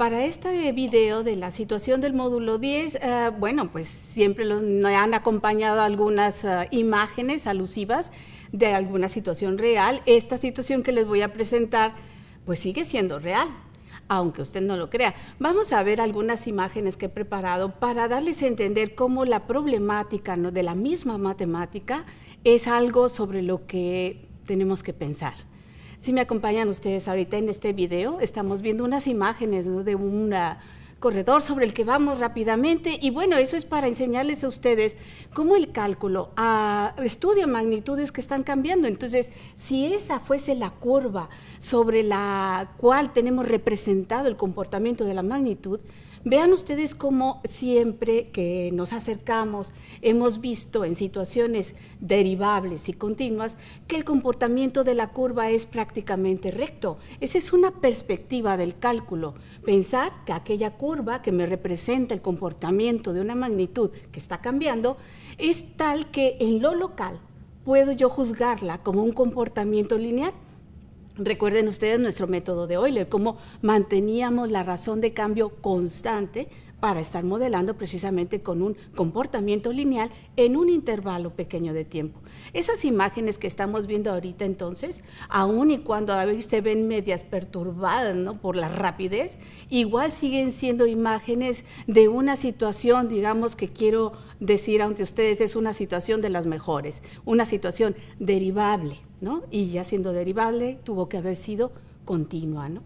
para este video de la situación del módulo 10, bueno, pues siempre nos han acompañado algunas imágenes alusivas de alguna situación real. Esta situación que les voy a presentar, pues sigue siendo real, aunque usted no lo crea. Vamos a ver algunas imágenes que he preparado para darles a entender cómo la problemática, ¿no?, de la misma matemática es algo sobre lo que tenemos que pensar. Si me acompañan ustedes ahorita en este video, estamos viendo unas imágenes, ¿no?, de un corredor sobre el que vamos rápidamente, y bueno, eso es para enseñarles a ustedes cómo el cálculo estudia magnitudes que están cambiando. Entonces, si esa fuese la curva sobre la cual tenemos representado el comportamiento de la magnitud, vean ustedes cómo siempre que nos acercamos hemos visto en situaciones derivables y continuas que el comportamiento de la curva es prácticamente recto. Esa es una perspectiva del cálculo, pensar que aquella curva que me representa el comportamiento de una magnitud que está cambiando es tal que en lo local puedo yo juzgarla como un comportamiento lineal. Recuerden ustedes nuestro método de Euler, cómo manteníamos la razón de cambio constante para estar modelando precisamente con un comportamiento lineal en un intervalo pequeño de tiempo. Esas imágenes que estamos viendo ahorita, entonces, aun y cuando a veces se ven medias perturbadas, ¿no?, por la rapidez, igual siguen siendo imágenes de una situación, digamos, que quiero decir ante ustedes es una situación de las mejores, una situación derivable, ¿no? Y ya siendo derivable tuvo que haber sido continua, ¿no?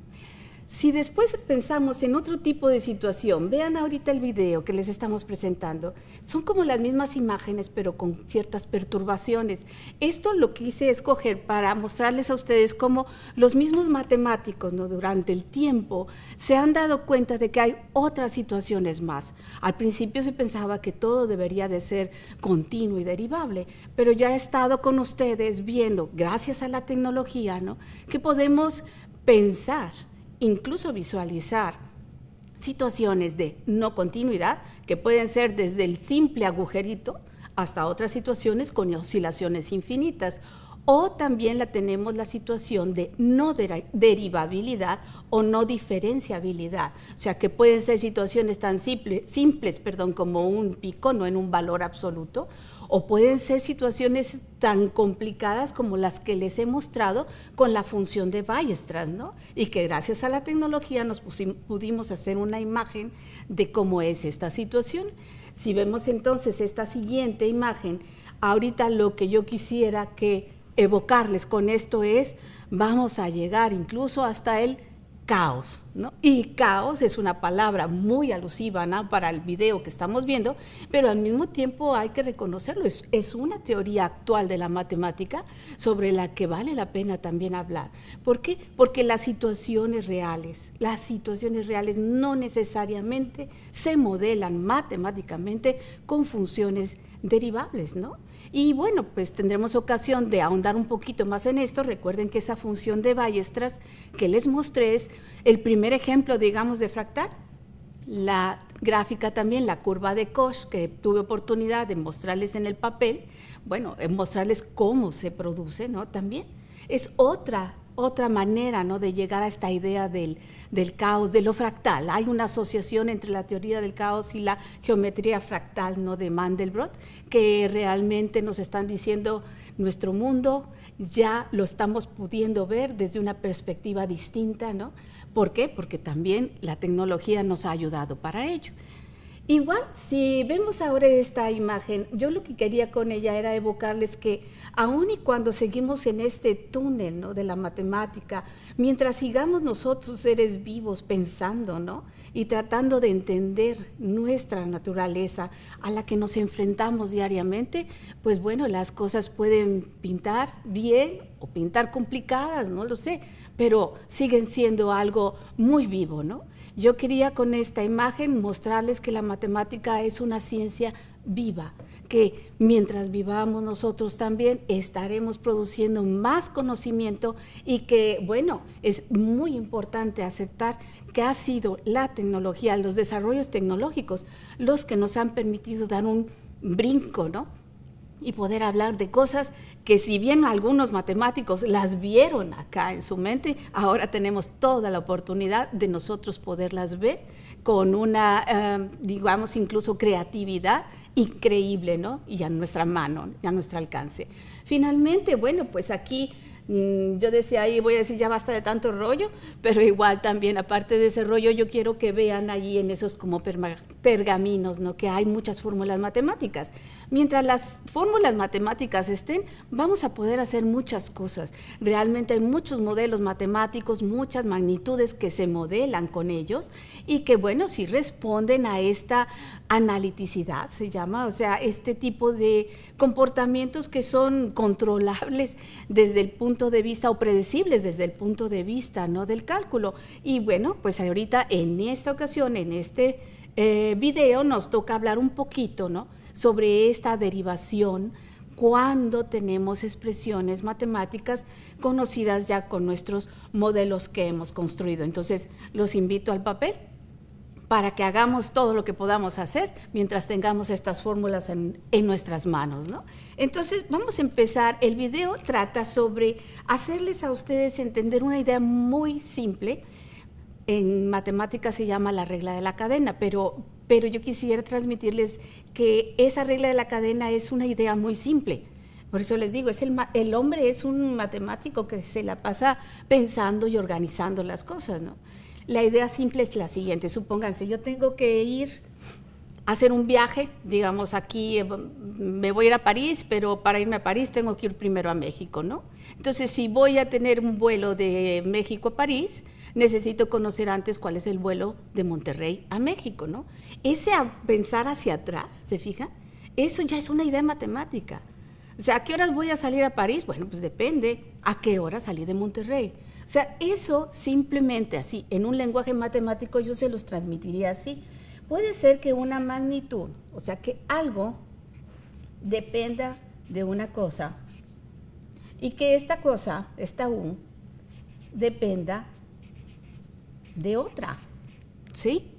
Si después pensamos en otro tipo de situación, vean ahorita el video que les estamos presentando, son como las mismas imágenes pero con ciertas perturbaciones. Esto lo quise escoger para mostrarles a ustedes cómo los mismos matemáticos, ¿no?, durante el tiempo se han dado cuenta de que hay otras situaciones más. Al principio se pensaba que todo debería de ser continuo y derivable, pero ya he estado con ustedes viendo, gracias a la tecnología, ¿no?, que podemos pensar, incluso visualizar situaciones de no continuidad que pueden ser desde el simple agujerito hasta otras situaciones con oscilaciones infinitas. O también tenemos la situación de no derivabilidad o no diferenciabilidad, o sea que pueden ser situaciones tan simples, como un pico, no en un valor absoluto, o pueden ser situaciones tan complicadas como las que les he mostrado con la función de Weierstrass, ¿no? Y que gracias a la tecnología nos pudimos hacer una imagen de cómo es esta situación. Si vemos entonces esta siguiente imagen, ahorita lo que yo quisiera que evocarles con esto es, vamos a llegar incluso hasta el caos, ¿no? Y caos es una palabra muy alusiva, ¿no?, para el video que estamos viendo, pero al mismo tiempo hay que reconocerlo, es una teoría actual de la matemática sobre la que vale la pena también hablar. ¿Por qué? Porque las situaciones reales no necesariamente se modelan matemáticamente con funciones derivables, ¿no? Y bueno, pues tendremos ocasión de ahondar un poquito más en esto. Recuerden que esa función de Weierstrass que les mostré es el primer ejemplo, digamos, de fractal. La gráfica también, la curva de Koch, que tuve oportunidad de mostrarles en el papel, bueno, mostrarles cómo se produce, ¿no? También es otra manera, ¿no?, de llegar a esta idea del caos, de lo fractal. Hay una asociación entre la teoría del caos y la geometría fractal, ¿no?, de Mandelbrot, que realmente nos están diciendo nuestro mundo ya lo estamos pudiendo ver desde una perspectiva distinta, ¿no? ¿Por qué? Porque también la tecnología nos ha ayudado para ello. Igual, si vemos ahora esta imagen, yo lo que quería con ella era evocarles que aun y cuando seguimos en este túnel, ¿no?, de la matemática, mientras sigamos nosotros seres vivos pensando, ¿no?, y tratando de entender nuestra naturaleza a la que nos enfrentamos diariamente, pues bueno, las cosas pueden pintar bien o pintar complicadas, no lo sé, pero siguen siendo algo muy vivo, ¿no? Yo quería con esta imagen mostrarles que la matemática es una ciencia viva, que mientras vivamos nosotros también estaremos produciendo más conocimiento y que, bueno, es muy importante aceptar que ha sido la tecnología, los desarrollos tecnológicos, los que nos han permitido dar un brinco, ¿no?, y poder hablar de cosas que si bien algunos matemáticos las vieron acá en su mente, ahora tenemos toda la oportunidad de nosotros poderlas ver con una, digamos, incluso creatividad increíble, ¿no? Y a nuestra mano, y a nuestro alcance. Finalmente, bueno, pues aquí yo decía, ahí voy a decir, ya basta de tanto rollo, pero igual también, aparte de ese rollo, yo quiero que vean ahí en esos como pergaminos, ¿no? Que hay muchas fórmulas matemáticas. Mientras las fórmulas matemáticas estén, vamos a poder hacer muchas cosas. Realmente hay muchos modelos matemáticos, muchas magnitudes que se modelan con ellos y que, bueno, sí responden a esta analiticidad, se llama, o sea, este tipo de comportamientos que son controlables desde el punto de vista o predecibles desde el punto de vista, ¿no?, del cálculo. Y bueno, pues ahorita en esta ocasión, en este video, nos toca hablar un poquito, ¿no?, sobre esta derivación cuando tenemos expresiones matemáticas conocidas ya con nuestros modelos que hemos construido. Entonces, los invito al papel para que hagamos todo lo que podamos hacer mientras tengamos estas fórmulas en nuestras manos, ¿no? Entonces, vamos a empezar. El video trata sobre hacerles a ustedes entender una idea muy simple. En matemáticas se llama la regla de la cadena, pero yo quisiera transmitirles que esa regla de la cadena es una idea muy simple. Por eso les digo, el hombre es un matemático que se la pasa pensando y organizando las cosas, ¿no? La idea simple es la siguiente: supónganse, yo tengo que ir a hacer un viaje, digamos aquí me voy a ir a París, pero para irme a París tengo que ir primero a México, ¿no? Entonces, si voy a tener un vuelo de México a París, necesito conocer antes cuál es el vuelo de Monterrey a México, ¿no? Ese pensar hacia atrás, ¿se fijan? Eso ya es una idea matemática. O sea, ¿a qué horas voy a salir a París? Bueno, pues depende a qué hora salí de Monterrey. O sea, eso simplemente así, en un lenguaje matemático yo se los transmitiría así. Puede ser que una magnitud, o sea, que algo dependa de una cosa y que esta cosa, esta U, dependa de otra, ¿sí?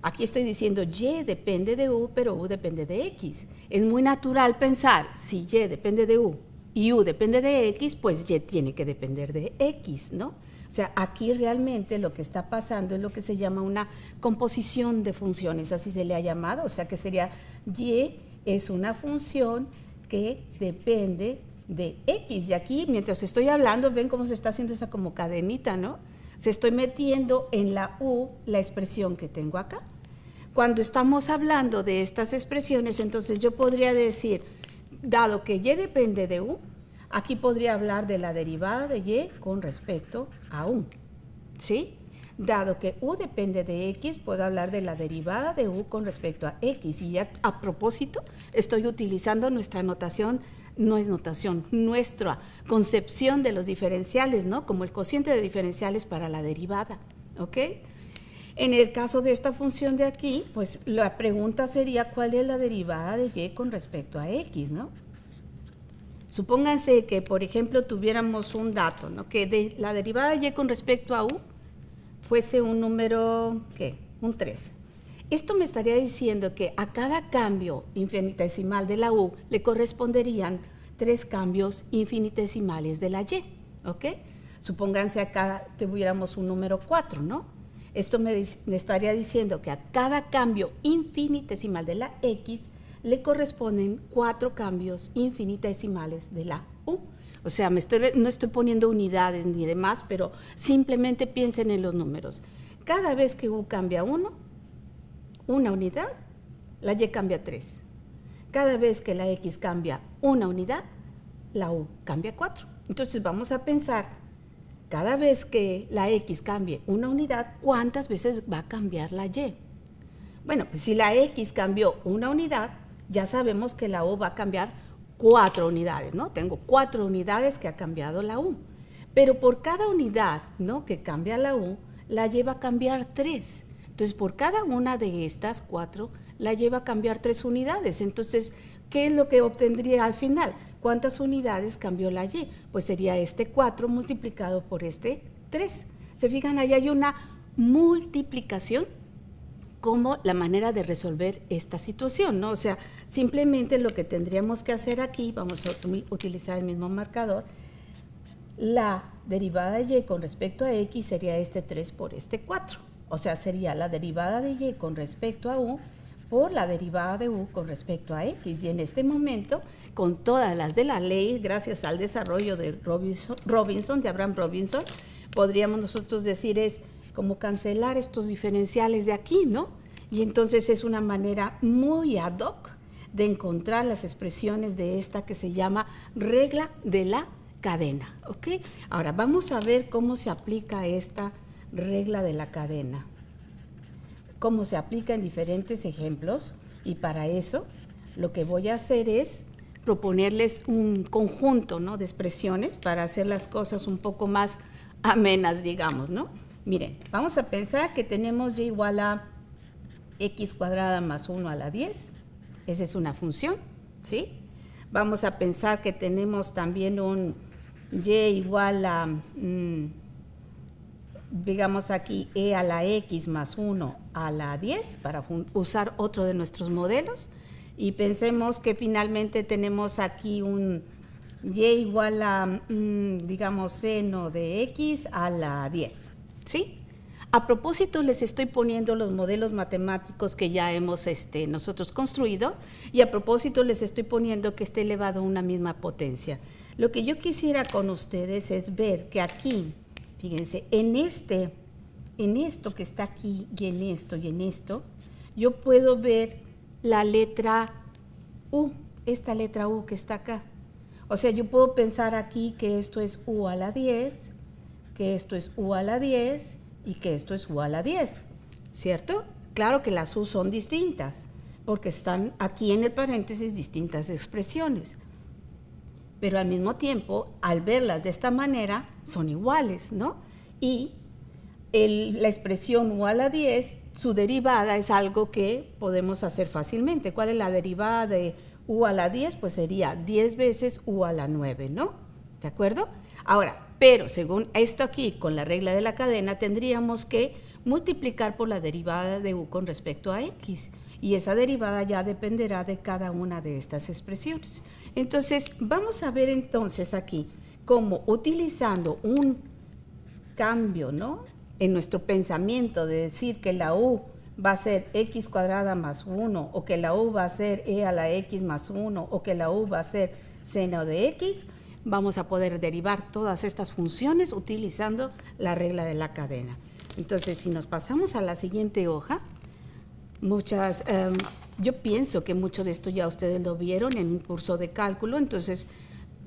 Aquí estoy diciendo Y depende de U, pero U depende de X. Es muy natural pensar, si Y depende de U y U depende de X, pues Y tiene que depender de X, ¿no? O sea, aquí realmente lo que está pasando es lo que se llama una composición de funciones, así se le ha llamado, o sea que sería Y es una función que depende de X. Y aquí, mientras estoy hablando, ven cómo se está haciendo esa como cadenita, ¿no? Se estoy metiendo en la U la expresión que tengo acá. Cuando estamos hablando de estas expresiones, entonces yo podría decir, dado que Y depende de U, aquí podría hablar de la derivada de Y con respecto a U, ¿sí? Dado que U depende de X, puedo hablar de la derivada de U con respecto a X. Y ya a propósito, estoy utilizando nuestra notación, no es notación, nuestra concepción de los diferenciales, ¿no? Como el cociente de diferenciales para la derivada, ¿ok? En el caso de esta función de aquí, pues la pregunta sería, ¿cuál es la derivada de Y con respecto a X, ¿no? Supónganse que, por ejemplo, tuviéramos un dato, ¿no?, que la derivada de Y con respecto a U fuese un número, ¿qué?, un 3. Esto me estaría diciendo que a cada cambio infinitesimal de la U le corresponderían 3 cambios infinitesimales de la Y, ¿ok? Supónganse acá tuviéramos un número 4, ¿no? Esto me estaría diciendo que a cada cambio infinitesimal de la X le corresponden 4 cambios infinitesimales de la U. O sea, no estoy poniendo unidades ni demás, pero simplemente piensen en los números. Cada vez que U cambia 1, una unidad, la Y cambia 3. Cada vez que la X cambia una unidad, la U cambia 4. Entonces vamos a pensar, cada vez que la X cambie una unidad, ¿cuántas veces va a cambiar la Y? Bueno, pues si la X cambió una unidad, ya sabemos que la U va a cambiar 4 unidades, ¿no? Tengo 4 unidades que ha cambiado la U. Pero por cada unidad, ¿no?, que cambia la U, la Y va a cambiar 3. Entonces, por cada una de estas 4, la Y va a cambiar 3 unidades. Entonces, ¿qué es lo que obtendría al final? ¿Cuántas unidades cambió la Y? Pues sería este 4 multiplicado por este 3. ¿Se fijan? Ahí hay una multiplicación como la manera de resolver esta situación, ¿no? O sea, simplemente lo que tendríamos que hacer aquí, vamos a utilizar el mismo marcador, la derivada de y con respecto a x sería este 3 por este 4. O sea, sería la derivada de y con respecto a u por la derivada de u con respecto a x. Y en este momento, con todas las de la ley, gracias al desarrollo de de Abraham Robinson, podríamos nosotros decir es como cancelar estos diferenciales de aquí, ¿no? Y entonces es una manera muy ad hoc de encontrar las expresiones de esta que se llama regla de la cadena, ¿ok? Ahora vamos a ver cómo se aplica esta regla de la cadena, cómo se aplica en diferentes ejemplos, y para eso lo que voy a hacer es proponerles un conjunto, ¿no?, de expresiones para hacer las cosas un poco más amenas, digamos, ¿no? Miren, vamos a pensar que tenemos y igual a x cuadrada más 1 a la 10, esa es una función, ¿sí? Vamos a pensar que tenemos también un y igual a, digamos aquí, e a la x más 1 a la 10, para usar otro de nuestros modelos, y pensemos que finalmente tenemos aquí un y igual a, digamos, seno de x a la 10, ¿sí? A propósito, les estoy poniendo los modelos matemáticos que ya hemos nosotros construido, y a propósito les estoy poniendo que esté elevado a una misma potencia. Lo que yo quisiera con ustedes es ver que aquí, fíjense, en esto que está aquí y en esto, yo puedo ver la letra U, esta letra U que está acá. O sea, yo puedo pensar aquí que esto es U a la 10, que esto es U a la 10 y que esto es U a la 10, ¿cierto? Claro que las U son distintas, porque están aquí en el paréntesis distintas expresiones, pero al mismo tiempo, al verlas de esta manera, son iguales, ¿no? Y la expresión U a la 10, su derivada es algo que podemos hacer fácilmente. ¿Cuál es la derivada de U a la 10? Pues sería 10 veces U a la 9, ¿no? ¿De acuerdo? Ahora, pero según esto aquí, con la regla de la cadena, tendríamos que multiplicar por la derivada de u con respecto a x, y esa derivada ya dependerá de cada una de estas expresiones. Entonces, vamos a ver entonces aquí cómo, utilizando un cambio, ¿no?, en nuestro pensamiento de decir que la u va a ser x cuadrada más 1, o que la u va a ser e a la x más 1, o que la u va a ser seno de x, vamos a poder derivar todas estas funciones utilizando la regla de la cadena. Entonces, si nos pasamos a la siguiente hoja, yo pienso que mucho de esto ya ustedes lo vieron en un curso de cálculo, entonces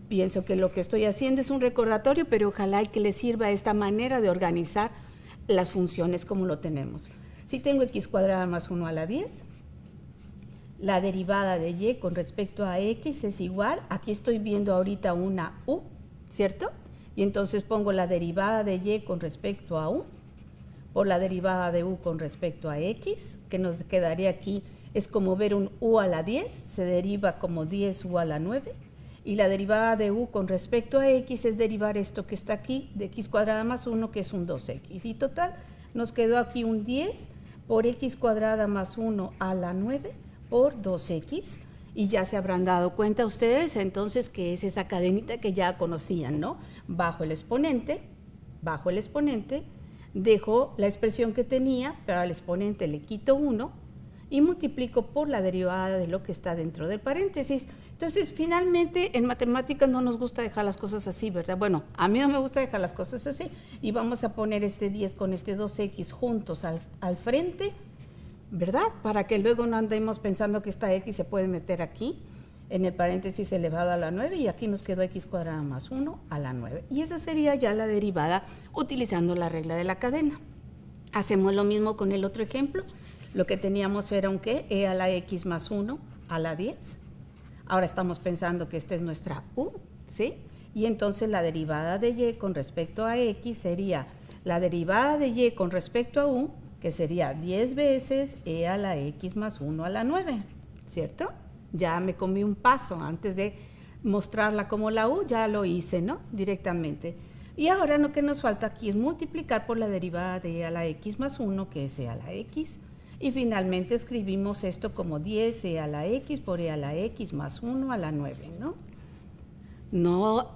pienso que lo que estoy haciendo es un recordatorio, pero ojalá y que les sirva esta manera de organizar las funciones como lo tenemos. Si tengo x cuadrada más 1 a la 10, la derivada de y con respecto a x es igual, aquí estoy viendo ahorita una u, ¿cierto? Y entonces pongo la derivada de y con respecto a u por la derivada de u con respecto a x, que nos quedaría aquí, es como ver un u a la 10, se deriva como 10 u a la 9, y la derivada de u con respecto a x es derivar esto que está aquí, de x cuadrada más 1, que es un 2x, y total, nos quedó aquí un 10 por x cuadrada más 1 a la 9, por 2x, y ya se habrán dado cuenta ustedes entonces que es esa cadenita que ya conocían, ¿no? Bajo el exponente, dejo la expresión que tenía, pero al exponente le quito 1 y multiplico por la derivada de lo que está dentro del paréntesis. Entonces, finalmente, en matemáticas no nos gusta dejar las cosas así, ¿verdad? Bueno, a mí no me gusta dejar las cosas así, y vamos a poner este 10 con este 2x juntos al frente, ¿verdad? Para que luego no andemos pensando que esta x se puede meter aquí, en el paréntesis elevado a la 9, y aquí nos quedó x cuadrada más 1 a la 9. Y esa sería ya la derivada utilizando la regla de la cadena. Hacemos lo mismo con el otro ejemplo. Lo que teníamos era un ¿qué? E a la x más 1 a la 10. Ahora estamos pensando que esta es nuestra u, ¿sí? Y entonces la derivada de y con respecto a x sería la derivada de y con respecto a u, que sería 10 veces e a la x más 1 a la 9, ¿cierto? Ya me comí un paso antes de mostrarla como la u, ya lo hice, ¿no? Directamente. Y ahora lo que nos falta aquí es multiplicar por la derivada de e a la x más 1, que es e a la x, Y finalmente escribimos esto como 10e a la x por e a la x más 1 a la 9, ¿no? No,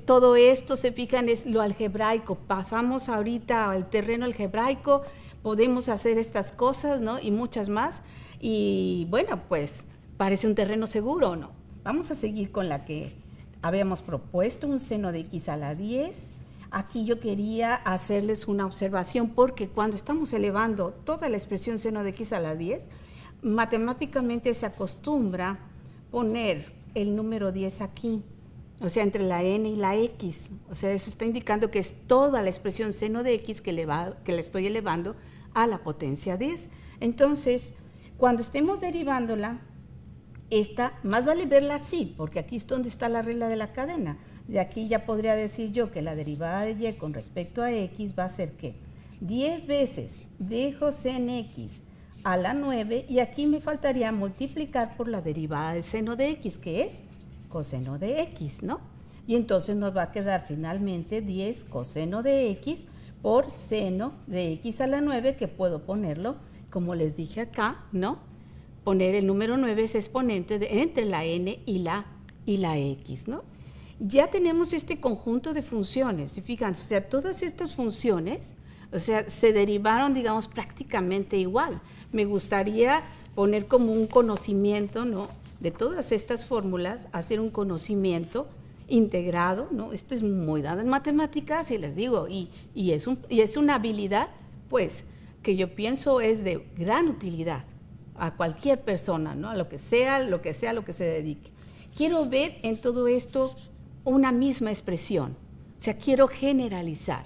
todo esto, se fijan, es lo algebraico. Pasamos ahorita al terreno algebraico, podemos hacer estas cosas, ¿no? Y muchas más. Y bueno, pues parece un terreno seguro, ¿no? Vamos a seguir con la que habíamos propuesto, un seno de x a la 10. Aquí yo quería hacerles una observación porque cuando estamos elevando toda la expresión seno de x a la 10, matemáticamente se acostumbra poner el número 10 aquí, o sea, entre la n y la x. O sea, eso está indicando que es toda la expresión seno de x que le estoy elevando a la potencia 10. Entonces, cuando estemos derivándola, esta más vale verla así, porque aquí es donde está la regla de la cadena. De aquí ya podría decir yo que la derivada de y con respecto a x va a ser ¿qué? 10 veces d coseno x a la 9, y aquí me faltaría multiplicar por la derivada del seno de x, que es coseno de x, ¿no? Y entonces nos va a quedar finalmente 10 coseno de x por seno de x a la 9, que puedo ponerlo, como les dije acá, ¿no? Poner el número 9 es exponente entre la n y la x, ¿no? Ya tenemos este conjunto de funciones, ¿sí? Fíjense, o sea, todas estas funciones, o sea, se derivaron, digamos, prácticamente igual. Me gustaría poner como un conocimiento, ¿no?, de todas estas fórmulas, hacer un conocimiento integrado, ¿no? Esto es muy dado en matemáticas, y les digo, y es una habilidad, pues, que yo pienso es de gran utilidad a cualquier persona, ¿no? A lo que sea, lo que se dedique. Quiero ver en todo esto una misma expresión, o sea, quiero generalizar.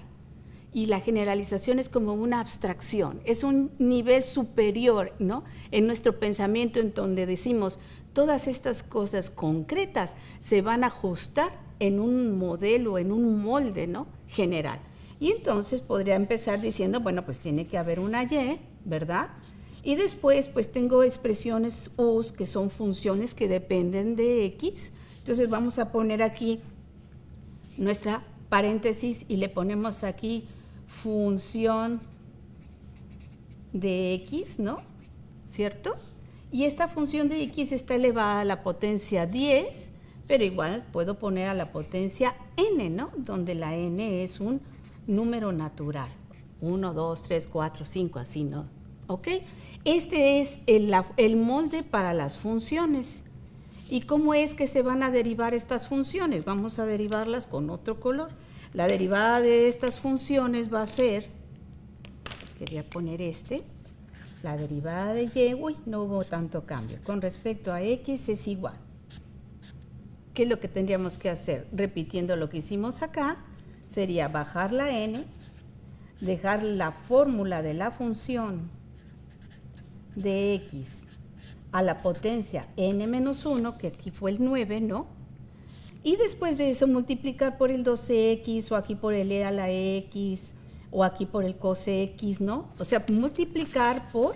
Y la generalización es como una abstracción, es un nivel superior, ¿no?, en nuestro pensamiento, en donde decimos, todas estas cosas concretas se van a ajustar en un modelo, en un molde, ¿no?, general. Y entonces podría empezar diciendo, bueno, pues tiene que haber una y, ¿verdad? Y después, pues tengo expresiones u, que son funciones que dependen de x. Entonces vamos a poner aquí nuestra paréntesis y le ponemos aquí función de x, ¿no? ¿Cierto? Y esta función de x está elevada a la potencia 10, pero igual puedo poner a la potencia n, ¿no? Donde la n es un número natural. 1, 2, 3, 4, 5, así, ¿no? ¿Ok? Este es el molde para las funciones. ¿Y cómo es que se van a derivar estas funciones? Vamos a derivarlas con otro color. La derivada de estas funciones va a ser, quería poner la derivada de y, no hubo tanto cambio. Con respecto a x es igual. ¿Qué es lo que tendríamos que hacer? Repitiendo lo que hicimos acá, sería bajar la n, dejar la fórmula de la función de x a la potencia n menos 1, que aquí fue el 9, ¿no? Y después de eso multiplicar por el 2x, o aquí por el e a la x, o aquí por el cos x, ¿no? O sea, multiplicar por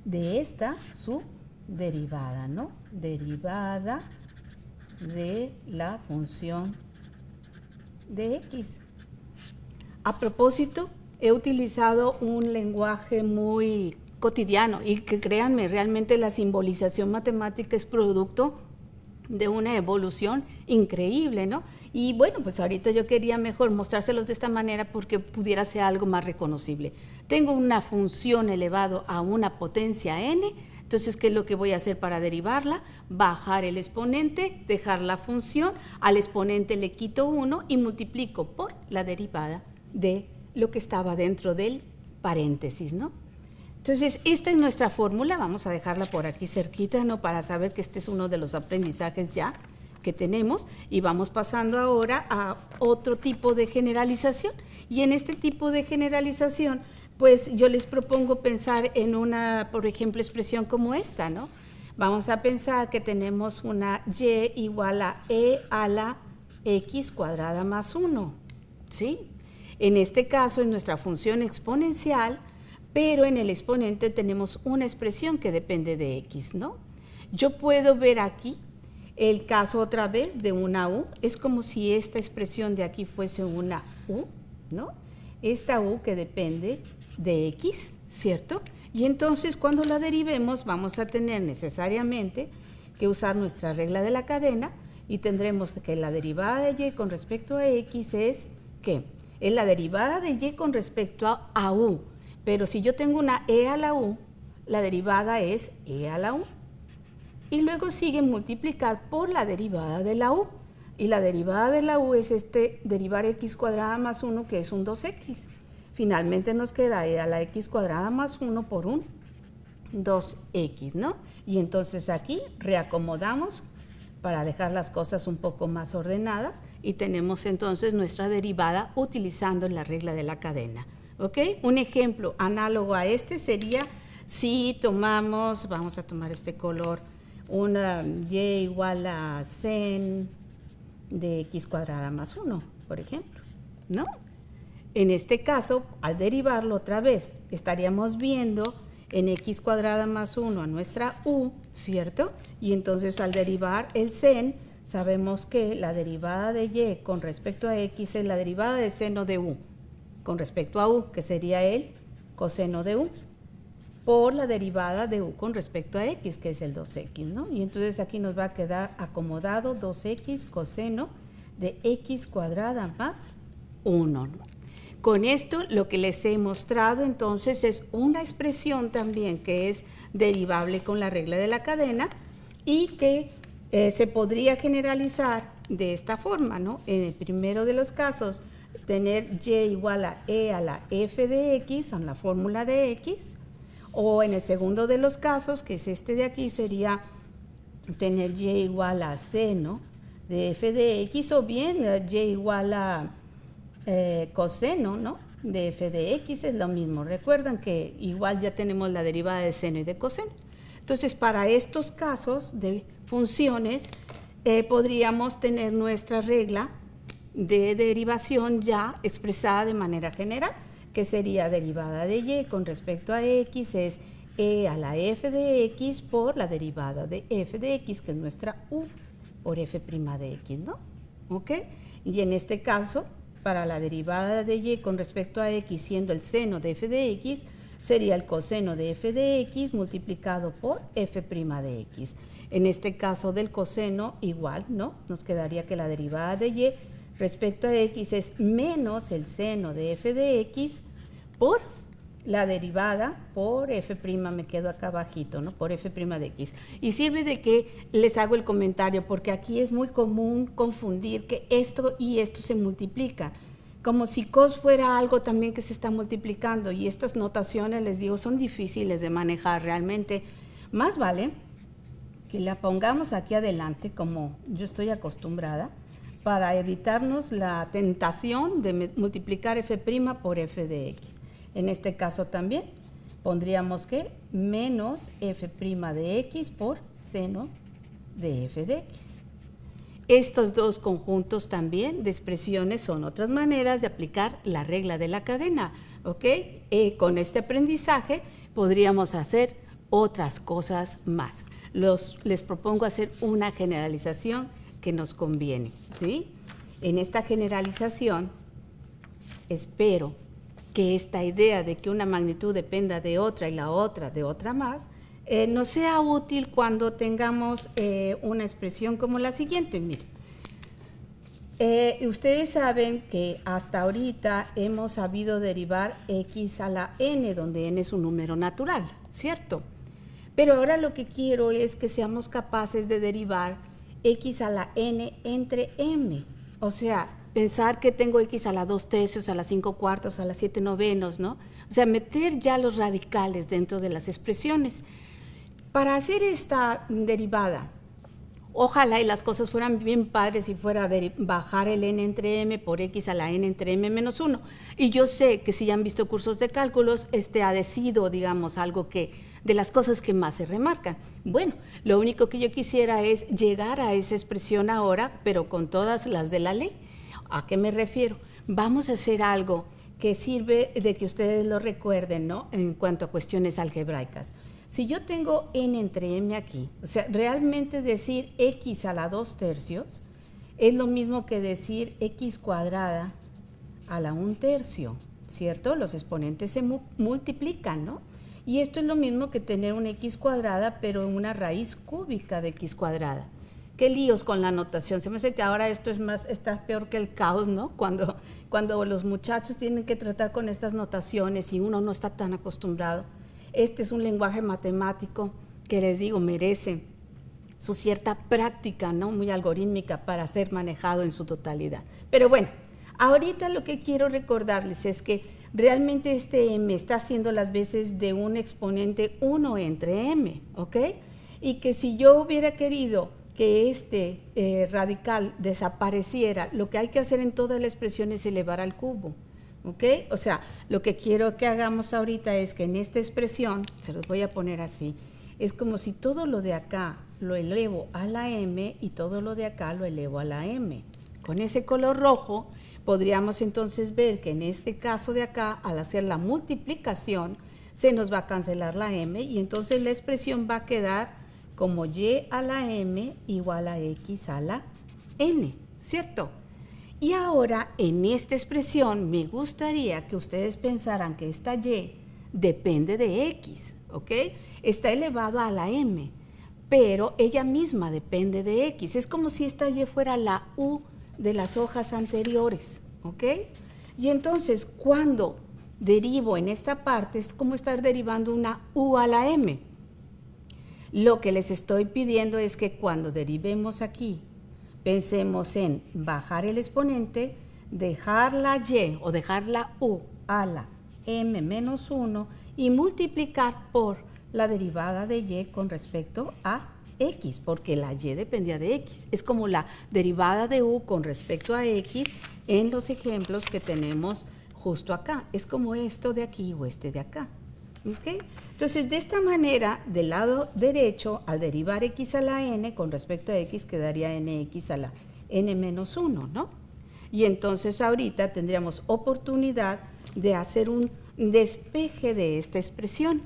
de esta su derivada, ¿no? Derivada de la función de x. A propósito, he utilizado un lenguaje muy cotidiano, y que créanme, realmente la simbolización matemática es producto de una evolución increíble, ¿no? Y bueno, pues ahorita yo quería mejor mostrárselos de esta manera porque pudiera ser algo más reconocible. Tengo una función elevado a una potencia n, entonces, ¿qué es lo que voy a hacer para derivarla? Bajar el exponente, dejar la función, al exponente le quito 1 y multiplico por la derivada de lo que estaba dentro del paréntesis, ¿no? Entonces, esta es nuestra fórmula, vamos a dejarla por aquí cerquita, ¿no?, para saber que este es uno de los aprendizajes ya que tenemos, y vamos pasando ahora a otro tipo de generalización. Y en este tipo de generalización, pues yo les propongo pensar en una, por ejemplo, expresión como esta, ¿no? Vamos a pensar que tenemos una y igual a e a la x cuadrada más 1, ¿sí? En este caso es nuestra función exponencial, pero en el exponente tenemos una expresión que depende de x, ¿no? Yo puedo ver aquí el caso otra vez de una u, es como si esta expresión de aquí fuese una u, ¿no? Esta u que depende de x, ¿cierto? Y entonces cuando la derivemos vamos a tener necesariamente que usar nuestra regla de la cadena y tendremos que la derivada de y con respecto a x es, ¿qué? Es la derivada de y con respecto a u, pero si yo tengo una e a la u, la derivada es e a la u. Y luego sigue multiplicar por la derivada de la u. Y la derivada de la u es derivar x cuadrada más 1, que es un 2x. Finalmente nos queda e a la x cuadrada más 1 por un 2x, ¿no? Y entonces aquí reacomodamos para dejar las cosas un poco más ordenadas y tenemos entonces nuestra derivada utilizando la regla de la cadena, ¿ok? Un ejemplo análogo a este sería si tomamos, vamos a tomar este color, una y igual a sen de x cuadrada más 1, por ejemplo, ¿no? En este caso, al derivarlo otra vez, estaríamos viendo en x cuadrada más 1 a nuestra u, ¿cierto? Y entonces al derivar el sen, sabemos que la derivada de y con respecto a x es la derivada del seno de u con respecto a u, que sería el coseno de u, por la derivada de u con respecto a x, que es el 2x, ¿no? Y entonces aquí nos va a quedar acomodado 2x coseno de x cuadrada más 1, ¿no? Con esto lo que les he mostrado entonces es una expresión también que es derivable con la regla de la cadena y que se podría generalizar de esta forma, ¿no? En el primero de los casos, tener y igual a e a la f de x, en la fórmula de x, o en el segundo de los casos, que es este de aquí, sería tener y igual a seno de f de x, o bien y igual a coseno, ¿no? De f de x es lo mismo. Recuerdan que igual ya tenemos la derivada de seno y de coseno. Entonces, para estos casos de funciones, podríamos tener nuestra regla de derivación ya expresada de manera general, que sería derivada de y con respecto a x es e a la f de x por la derivada de f de x, que es nuestra u por f' de x, ¿no? ¿Ok? Y en este caso, para la derivada de y con respecto a x siendo el seno de f de x, sería el coseno de f de x multiplicado por f' de x. En este caso del coseno igual, ¿no? Nos quedaría que la derivada de y respecto a x es menos el seno de f de x por la derivada por f', me quedo acá abajito, ¿no? Por f' de x. Y sirve de que les hago el comentario, porque aquí es muy común confundir que esto y esto se multiplican, como si cos fuera algo también que se está multiplicando, y estas notaciones, les digo, son difíciles de manejar realmente. Más vale que la pongamos aquí adelante, como yo estoy acostumbrada, para evitarnos la tentación de multiplicar f' por f de x. En este caso también pondríamos que menos f' de x por seno de f de x. Estos dos conjuntos también de expresiones son otras maneras de aplicar la regla de la cadena, ¿ok? Con este aprendizaje podríamos hacer otras cosas más. Les propongo hacer una generalización que nos conviene, ¿sí? En esta generalización espero que esta idea de que una magnitud dependa de otra y la otra de otra más, nos sea útil cuando tengamos una expresión como la siguiente. Miren, ustedes saben que hasta ahorita hemos sabido derivar x a la n, donde n es un número natural, ¿cierto? Pero ahora lo que quiero es que seamos capaces de derivar x a la n entre m, o sea, pensar que tengo x a la 2/3, a la 5/4, a la 7/9, ¿no? O sea, meter ya los radicales dentro de las expresiones. Para hacer esta derivada, ojalá y las cosas fueran bien padres si fuera bajar el n entre m por x a la n entre m menos 1. Y yo sé que si ya han visto cursos de cálculos, ha sido, digamos, algo que de las cosas que más se remarcan. Bueno, lo único que yo quisiera es llegar a esa expresión ahora, pero con todas las de la ley. ¿A qué me refiero? Vamos a hacer algo que sirve de que ustedes lo recuerden, ¿no? En cuanto a cuestiones algebraicas. Si yo tengo n entre m aquí, o sea, realmente decir x a la 2/3 es lo mismo que decir x cuadrada a la 1/3, ¿cierto? Los exponentes se multiplican, ¿no? Y esto es lo mismo que tener una x cuadrada, pero en una raíz cúbica de x cuadrada. Qué líos con la notación. Se me hace que ahora esto es más, está peor que el caos, ¿no? Cuando los muchachos tienen que tratar con estas notaciones y uno no está tan acostumbrado. Este es un lenguaje matemático que les digo, merece su cierta práctica, ¿no? Muy algorítmica para ser manejado en su totalidad. Pero bueno, ahorita lo que quiero recordarles es que realmente este m está haciendo las veces de un exponente 1 entre m, ¿ok? Y que si yo hubiera querido que este radical desapareciera, lo que hay que hacer en toda la expresión es elevar al cubo, ¿ok? O sea, lo que quiero que hagamos ahorita es que en esta expresión, se los voy a poner así, es como si todo lo de acá lo elevo a la m y todo lo de acá lo elevo a la m. Con ese color rojo podríamos entonces ver que en este caso de acá, al hacer la multiplicación, se nos va a cancelar la m y entonces la expresión va a quedar como y a la m igual a x a la n, ¿cierto? Y ahora en esta expresión me gustaría que ustedes pensaran que esta y depende de x, ¿ok? Está elevado a la m, pero ella misma depende de x. Es como si esta y fuera la u de las hojas anteriores, ¿ok? Y entonces cuando derivo en esta parte es como estar derivando una u a la m. Lo que les estoy pidiendo es que cuando derivemos aquí, pensemos en bajar el exponente, dejar la y o dejar la u a la m menos 1 y multiplicar por la derivada de y con respecto a x, porque la y dependía de x. Es como la derivada de u con respecto a x en los ejemplos que tenemos justo acá. Es como esto de aquí o este de acá. ¿Okay? Entonces, de esta manera, del lado derecho, al derivar x a la n con respecto a x, quedaría nx a la n menos 1, ¿no? Y entonces ahorita tendríamos oportunidad de hacer un despeje de esta expresión.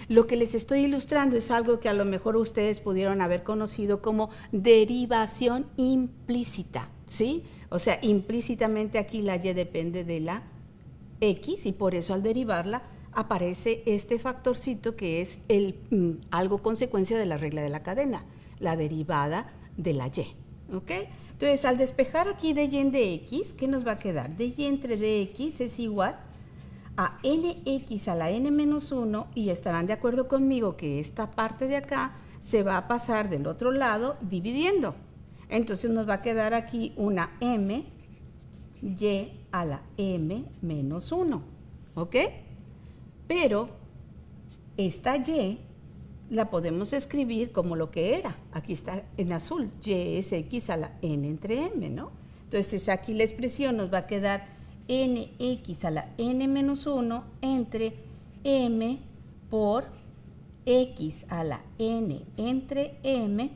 Lo que les estoy ilustrando es algo que a lo mejor ustedes pudieron haber conocido como derivación implícita, ¿sí? O sea, implícitamente aquí la y depende de la x y por eso al derivarla aparece este factorcito que es algo consecuencia de la regla de la cadena, la derivada de la y, ¿ok? Entonces, al despejar aquí de y en dx, ¿qué nos va a quedar? De y entre dx es igual a nx a la n menos 1 y estarán de acuerdo conmigo que esta parte de acá se va a pasar del otro lado dividiendo. Entonces, nos va a quedar aquí una m y a la m menos 1, ¿ok? Pero esta y la podemos escribir como lo que era. Aquí está en azul, y es x a la n entre m, ¿no? Entonces aquí la expresión nos va a quedar nx a la n menos 1 entre m por x a la n entre m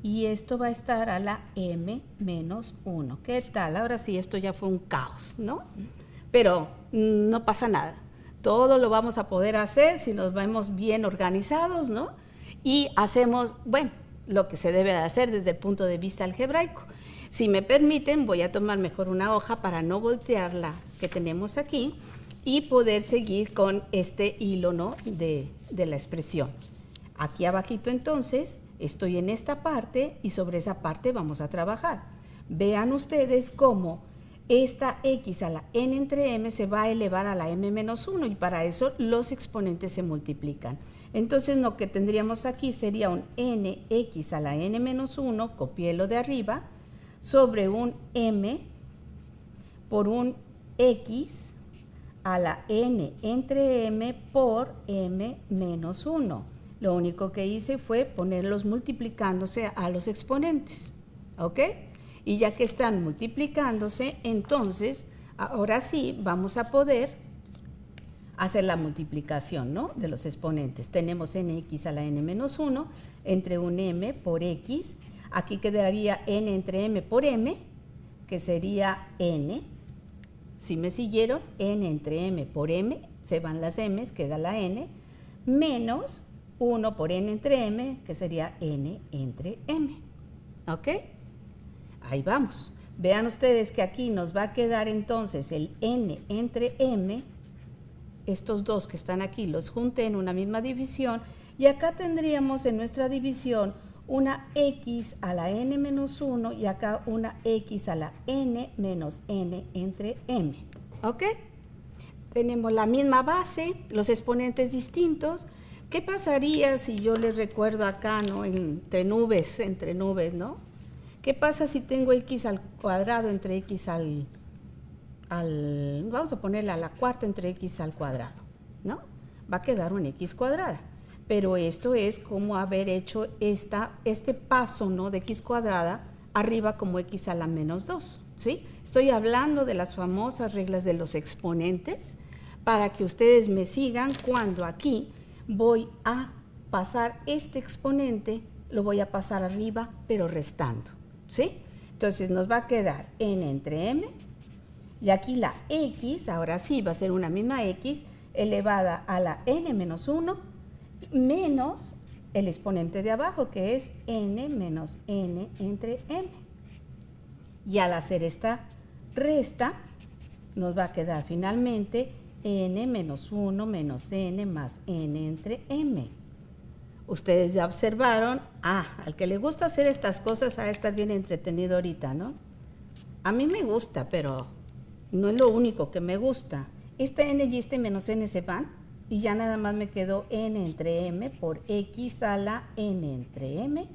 y esto va a estar a la m menos 1. ¿Qué tal? Ahora sí, esto ya fue un caos, ¿no? Pero no pasa nada. Todo lo vamos a poder hacer si nos vemos bien organizados, ¿no? Y hacemos, bueno, lo que se debe de hacer desde el punto de vista algebraico. Si me permiten, voy a tomar mejor una hoja para no voltear la que tenemos aquí y poder seguir con este hilo, ¿no? de la expresión. Aquí abajito entonces estoy en esta parte y sobre esa parte vamos a trabajar. Vean ustedes cómo esta x a la n entre m se va a elevar a la m menos 1 y para eso los exponentes se multiplican. Entonces lo que tendríamos aquí sería un nx a la n menos 1, copié lo de arriba, sobre un m por un x a la n entre m por m menos 1. Lo único que hice fue ponerlos multiplicándose a los exponentes, ¿ok? Y ya que están multiplicándose, entonces, ahora sí, vamos a poder hacer la multiplicación, ¿no? De los exponentes. Tenemos nx a la n menos 1 entre un m por x. Aquí quedaría n entre m por m, que sería n. Si me siguieron, n entre m por m, se van las m's, queda la n, menos 1 por n entre m, que sería n entre m. ¿Ok? Ahí vamos. Vean ustedes que aquí nos va a quedar entonces el n entre m estos dos que están aquí, los junté en una misma división, y acá tendríamos en nuestra división una x a la n menos 1 y acá una x a la n menos n entre m, ¿ok? Tenemos la misma base, los exponentes distintos. ¿Qué pasaría si yo les recuerdo acá, ¿no? Entre nubes, ¿no? ¿Qué pasa si tengo x al cuadrado entre x vamos a ponerla a la cuarta entre x al cuadrado, ¿no? Va a quedar un x cuadrada. Pero esto es como haber hecho este paso, ¿no? De x cuadrada arriba como x a la menos 2, ¿sí? Estoy hablando de las famosas reglas de los exponentes para que ustedes me sigan cuando aquí voy a pasar este exponente, lo voy a pasar arriba, pero restando, ¿sí? Entonces nos va a quedar n entre m, y aquí la x, ahora sí, va a ser una misma x elevada a la n menos 1, menos el exponente de abajo, que es n menos n entre m. Y al hacer esta resta, nos va a quedar finalmente n menos 1 menos n más n entre m. Ustedes ya observaron, al que le gusta hacer estas cosas, a estar bien entretenido ahorita, ¿no? A mí me gusta, pero no es lo único que me gusta. Este n y este menos n se van, y ya nada más me quedó n entre m por x a la n entre m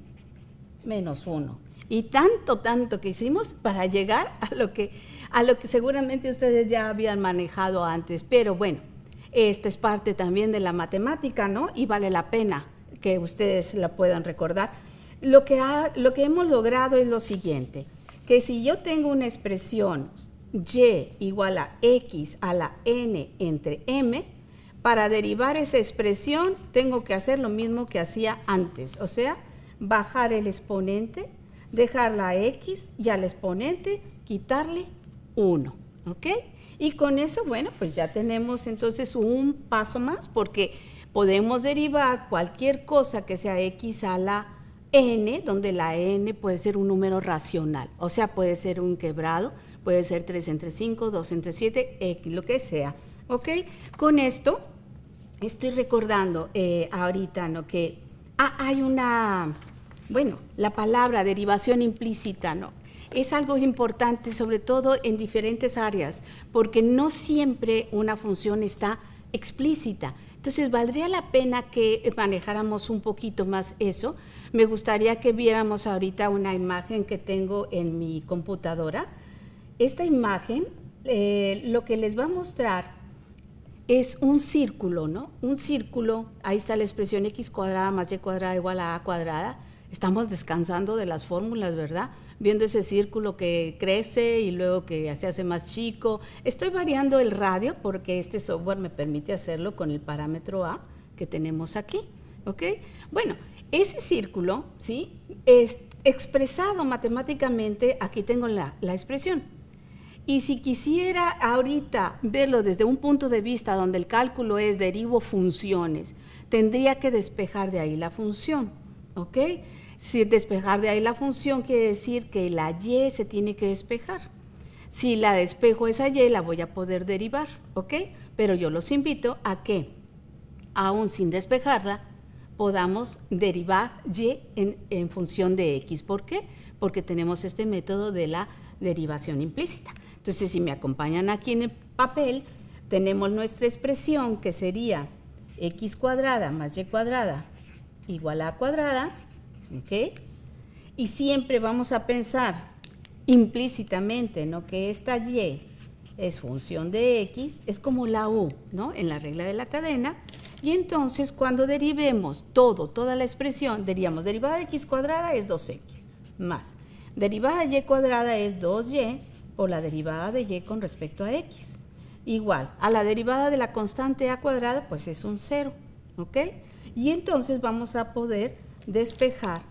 menos 1. Y tanto que hicimos para llegar a lo que seguramente ustedes ya habían manejado antes. Pero bueno, esto es parte también de la matemática, ¿no? Y vale la pena que ustedes la puedan recordar. Lo que hemos logrado es lo siguiente, que si yo tengo una expresión y igual a x a la n entre m, para derivar esa expresión tengo que hacer lo mismo que hacía antes, o sea, bajar el exponente, dejar la x y al exponente quitarle 1, ¿ok? Y con eso, bueno, pues ya tenemos entonces un paso más, porque podemos derivar cualquier cosa que sea x a la n, donde la n puede ser un número racional, o sea, puede ser un quebrado, puede ser 3 entre 5, 2 entre 7, x, lo que sea, ¿ok? Con esto estoy recordando ahorita, ¿no? Que hay la palabra derivación implícita, ¿no? Es algo importante, sobre todo en diferentes áreas, porque no siempre una función está explícita. Entonces, valdría la pena que manejáramos un poquito más eso. Me gustaría que viéramos ahorita una imagen que tengo en mi computadora. Esta imagen, lo que les va a mostrar es un círculo, ¿no? Un círculo, ahí está la expresión x cuadrada más y cuadrada igual a cuadrada. Estamos descansando de las fórmulas, ¿verdad? Viendo ese círculo que crece y luego que se hace más chico. Estoy variando el radio porque este software me permite hacerlo con el parámetro a que tenemos aquí, ¿ok? Bueno, ese círculo, ¿sí? Es expresado matemáticamente, aquí tengo la expresión. Y si quisiera ahorita verlo desde un punto de vista donde el cálculo es derivo funciones, tendría que despejar de ahí la función, ¿ok? Si despejar de ahí la función quiere decir que la y se tiene que despejar. Si la despejo esa y, la voy a poder derivar, ¿ok? Pero yo los invito a que, aún sin despejarla, podamos derivar y en función de x. ¿Por qué? Porque tenemos este método de la derivación implícita. Entonces, si me acompañan aquí en el papel, tenemos nuestra expresión que sería x cuadrada más y cuadrada igual a cuadrada, ¿ok? Y siempre vamos a pensar implícitamente, ¿no? Que esta y es función de x, es como la u, ¿no? En la regla de la cadena. Y entonces, cuando derivemos toda la expresión, diríamos derivada de x cuadrada es 2x, más derivada de y cuadrada es 2y, por la derivada de y con respecto a x. Igual, a la derivada de la constante a cuadrada, pues es un 0, ¿ok? Y entonces vamos a poder despejar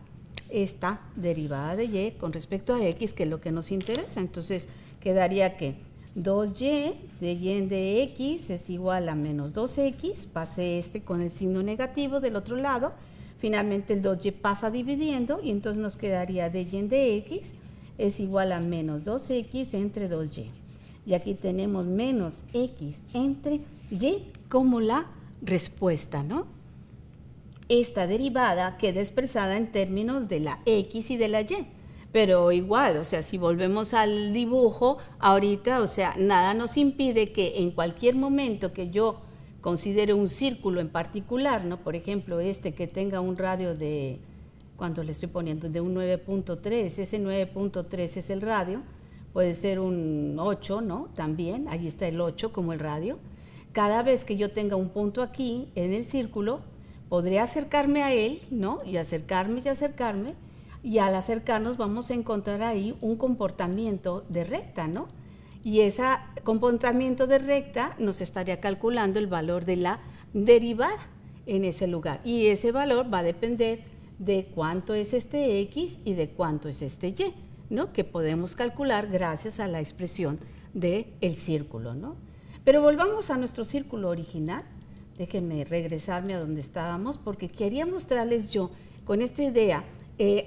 esta derivada de y con respecto a x, que es lo que nos interesa. Entonces, quedaría que 2y de y de x es igual a menos 2x, pase con el signo negativo del otro lado, finalmente el 2y pasa dividiendo y entonces nos quedaría de y de x es igual a menos 2x entre 2y. Y aquí tenemos menos x entre y como la respuesta, ¿no? Esta derivada queda expresada en términos de la x y de la y. Pero igual, o sea, si volvemos al dibujo, ahorita, o sea, nada nos impide que en cualquier momento que yo considere un círculo en particular, ¿no? Por ejemplo, este que tenga un radio de, ¿cuánto le estoy poniendo? De un 9.3, ese 9.3 es el radio, puede ser un 8, ¿no? También, ahí está el 8 como el radio. Cada vez que yo tenga un punto aquí en el círculo, podré acercarme a él, ¿no? Y acercarme, y al acercarnos vamos a encontrar ahí un comportamiento de recta, ¿no? Y ese comportamiento de recta nos estaría calculando el valor de la derivada en ese lugar. Y ese valor va a depender de cuánto es este x y de cuánto es este y, ¿no? Que podemos calcular gracias a la expresión del círculo, ¿no? Pero volvamos a nuestro círculo original. Déjenme regresarme a donde estábamos porque quería mostrarles yo con esta idea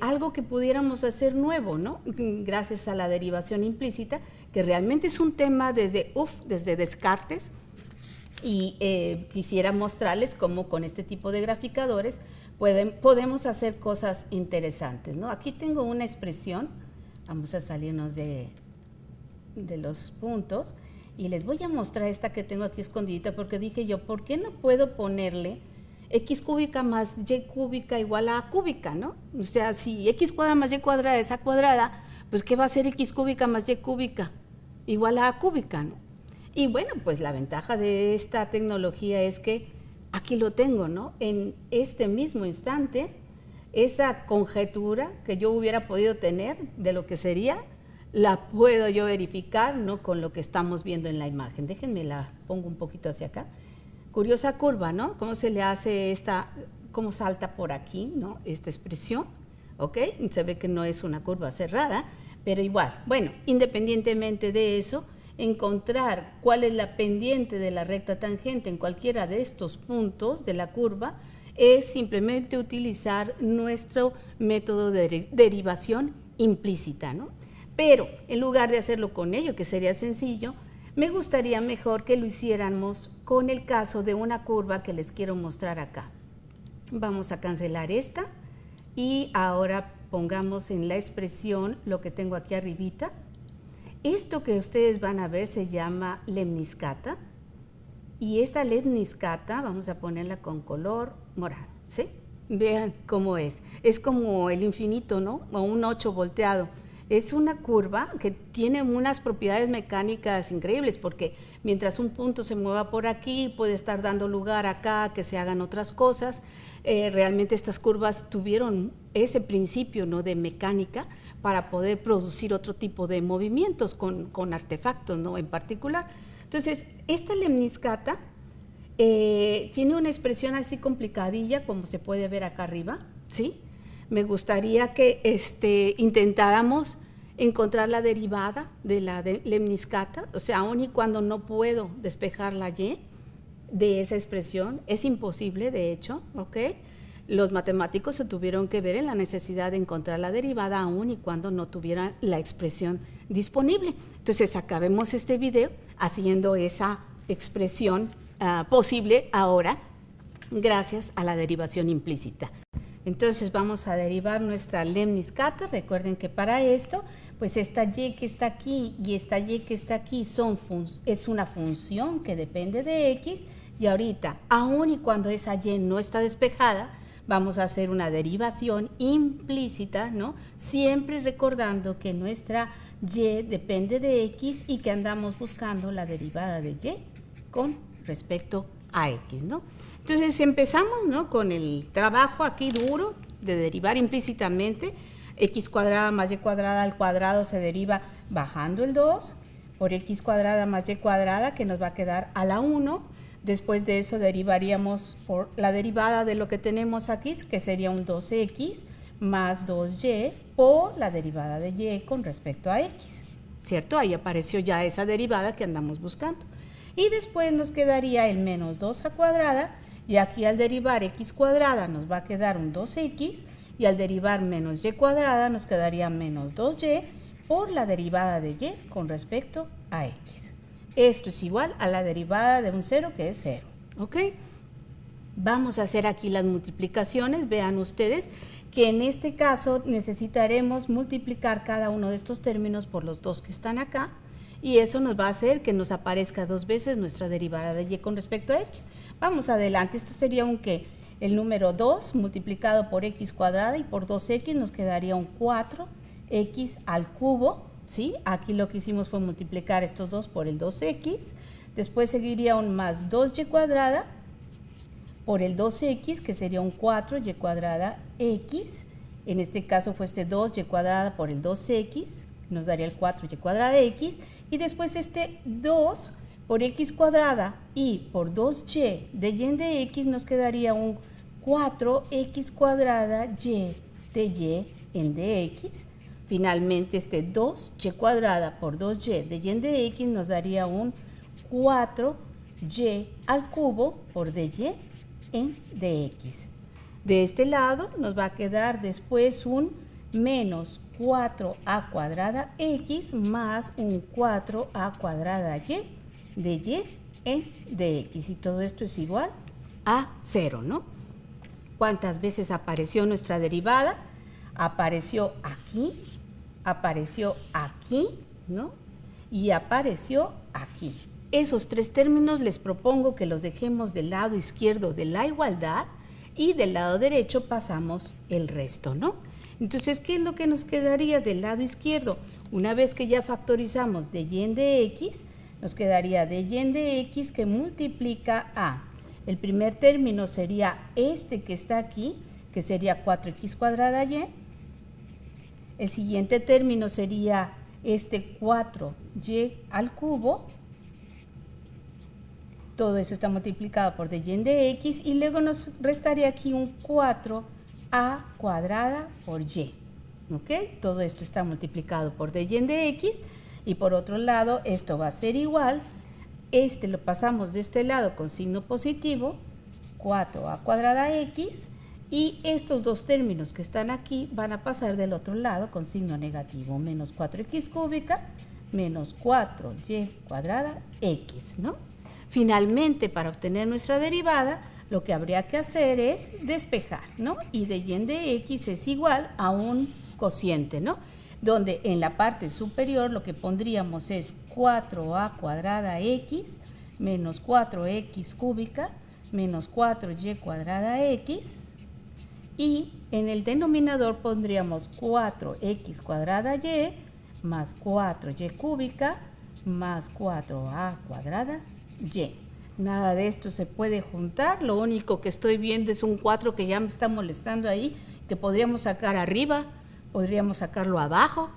algo que pudiéramos hacer nuevo, ¿no? Gracias a la derivación implícita, que realmente es un tema desde Descartes, y quisiera mostrarles cómo con este tipo de graficadores podemos hacer cosas interesantes, ¿no? Aquí tengo una expresión, vamos a salirnos de los puntos, y les voy a mostrar esta que tengo aquí escondidita, porque dije yo, ¿por qué no puedo ponerle x cúbica más y cúbica igual a cúbica, ¿no? O sea, si x cuadrada más y cuadrada es a cuadrada, pues ¿qué va a ser x cúbica más y cúbica? Igual a cúbica, ¿no? Y bueno, pues la ventaja de esta tecnología es que aquí lo tengo, ¿no? En este mismo instante, esa conjetura que yo hubiera podido tener de lo que sería, la puedo yo verificar, ¿no? Con lo que estamos viendo en la imagen. Déjenme la pongo un poquito hacia acá. Curiosa curva, ¿no? ¿Cómo se le hace esta, cómo salta por aquí, ¿no? Esta expresión, ¿ok? Se ve que no es una curva cerrada, pero igual. Bueno, independientemente de eso, encontrar cuál es la pendiente de la recta tangente en cualquiera de estos puntos de la curva es simplemente utilizar nuestro método de derivación implícita, ¿no? Pero en lugar de hacerlo con ello, que sería sencillo, me gustaría mejor que lo hiciéramos con el caso de una curva que les quiero mostrar acá. Vamos a cancelar esta y ahora pongamos en la expresión lo que tengo aquí arribita. Esto que ustedes van a ver se llama lemniscata, y esta lemniscata vamos a ponerla con color morado, ¿sí? Vean cómo es como el infinito, ¿no? O un 8 volteado. Es una curva que tiene unas propiedades mecánicas increíbles, porque mientras un punto se mueva por aquí, puede estar dando lugar acá a que se hagan otras cosas. Realmente estas curvas tuvieron ese principio, ¿no? De mecánica para poder producir otro tipo de movimientos con artefactos, ¿no? En particular. Entonces, esta lemniscata tiene una expresión así complicadilla, como se puede ver acá arriba, ¿sí? Me gustaría que intentáramos encontrar la derivada de la lemniscata, o sea, aun y cuando no puedo despejar la y de esa expresión, es imposible, de hecho, ¿ok? Los matemáticos se tuvieron que ver en la necesidad de encontrar la derivada aun y cuando no tuvieran la expresión disponible. Entonces, acabemos este video haciendo esa expresión posible ahora, gracias a la derivación implícita. Entonces vamos a derivar nuestra lemniscata. Recuerden que para esto, pues esta y que está aquí y esta y que está aquí es una función que depende de x, y ahorita, aun y cuando esa y no está despejada, vamos a hacer una derivación implícita, ¿no? Siempre recordando que nuestra y depende de x y que andamos buscando la derivada de y con respecto a x, ¿no? Entonces empezamos, ¿no? Con el trabajo aquí duro de derivar implícitamente. X cuadrada más y cuadrada al cuadrado se deriva bajando el 2 por x cuadrada más y cuadrada, que nos va a quedar a la 1. Después de eso derivaríamos por la derivada de lo que tenemos aquí, que sería un 2x más 2y por la derivada de y con respecto a x, ¿cierto? Ahí apareció ya esa derivada que andamos buscando. Y después nos quedaría el menos 2 a cuadrada, y aquí al derivar x cuadrada nos va a quedar un 2x, y al derivar menos y cuadrada nos quedaría menos 2y por la derivada de y con respecto a x. Esto es igual a la derivada de un 0, que es 0, ¿ok? Vamos a hacer aquí las multiplicaciones. Vean ustedes que en este caso necesitaremos multiplicar cada uno de estos términos por los dos que están acá, y eso nos va a hacer que nos aparezca dos veces nuestra derivada de y con respecto a x. Vamos adelante. Esto sería un ¿qué? El número 2 multiplicado por x cuadrada y por 2x nos quedaría un 4x al cubo, ¿sí? Aquí lo que hicimos fue multiplicar estos dos por el 2x. Después seguiría un más 2y cuadrada por el 2x, que sería un 4y cuadrada x. En este caso fue este 2y cuadrada por el 2x, nos daría el 4y cuadrada x. Y después este 2 por x cuadrada y por 2y de y en de x nos quedaría un 4x cuadrada y de y en de x. Finalmente este 2y cuadrada por 2y de y en de x nos daría un 4y al cubo por dy en dx. De este lado nos va a quedar después un menos 4a cuadrada x más un 4a cuadrada y de y en dx. Y todo esto es igual a 0, ¿no? ¿Cuántas veces apareció nuestra derivada? Apareció aquí, ¿no? Y apareció aquí. Esos tres términos les propongo que los dejemos del lado izquierdo de la igualdad y del lado derecho pasamos el resto, ¿no? Entonces, ¿qué es lo que nos quedaría del lado izquierdo? Una vez que ya factorizamos de y en de x, nos quedaría de y en de x que multiplica a, el primer término sería este que está aquí, que sería 4x cuadrada y. El siguiente término sería este 4y al cubo. Todo eso está multiplicado por de y en de x y luego nos restaría aquí un 4a cuadrada por y. ¿Ok? Todo esto está multiplicado por de y en de x y por otro lado esto va a ser igual. Este lo pasamos de este lado con signo positivo, 4a cuadrada x, y estos dos términos que están aquí van a pasar del otro lado con signo negativo, menos 4x cúbica menos 4y cuadrada x, ¿no? Finalmente, para obtener nuestra derivada, lo que habría que hacer es despejar, ¿no? Y de y en de x es igual a un cociente, ¿no? Donde en la parte superior lo que pondríamos es 4a cuadrada x menos 4x cúbica menos 4y cuadrada x, y en el denominador pondríamos 4x cuadrada y más 4y cúbica más 4a cuadrada y. Nada de esto se puede juntar, lo único que estoy viendo es un 4 que ya me está molestando ahí, que podríamos sacar arriba, podríamos sacarlo abajo,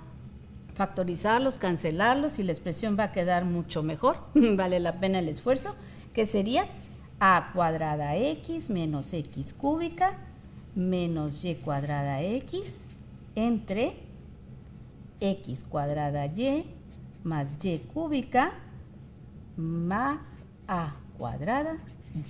factorizarlos, cancelarlos y la expresión va a quedar mucho mejor, vale la pena el esfuerzo, que sería a cuadrada x menos x cúbica menos y cuadrada x entre x cuadrada y más y cúbica más a cuadrada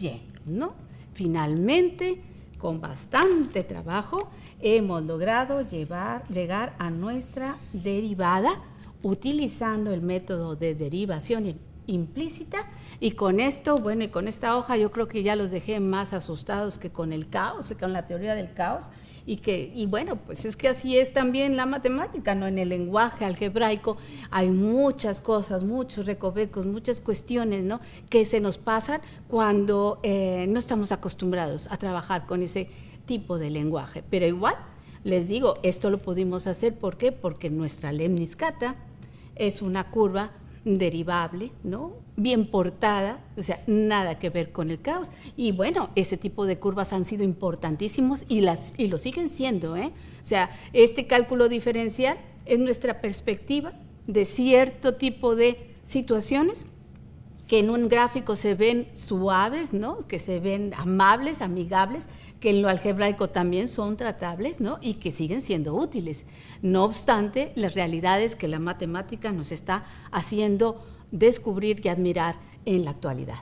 y, ¿no? Finalmente, con bastante trabajo, hemos logrado llegar a nuestra derivada utilizando el método de derivación implícita, y con esto, bueno, y con esta hoja yo creo que ya los dejé más asustados que con el caos, que con la teoría del caos, y bueno, pues es que así es también la matemática, ¿no? En el lenguaje algebraico hay muchas cosas, muchos recovecos, muchas cuestiones, ¿no? Que se nos pasan cuando no estamos acostumbrados a trabajar con ese tipo de lenguaje, pero igual, les digo, esto lo pudimos hacer, ¿por qué? Porque nuestra lemniscata es una curva derivable, ¿no? Bien portada, o sea, nada que ver con el caos. Y bueno, ese tipo de curvas han sido importantísimos y lo siguen siendo, ¿eh? O sea, este cálculo diferencial es nuestra perspectiva de cierto tipo de situaciones que en un gráfico se ven suaves, ¿no? Que se ven amables, amigables, que en lo algebraico también son tratables, ¿no? Y que siguen siendo útiles. No obstante, las realidades que la matemática nos está haciendo descubrir y admirar en la actualidad.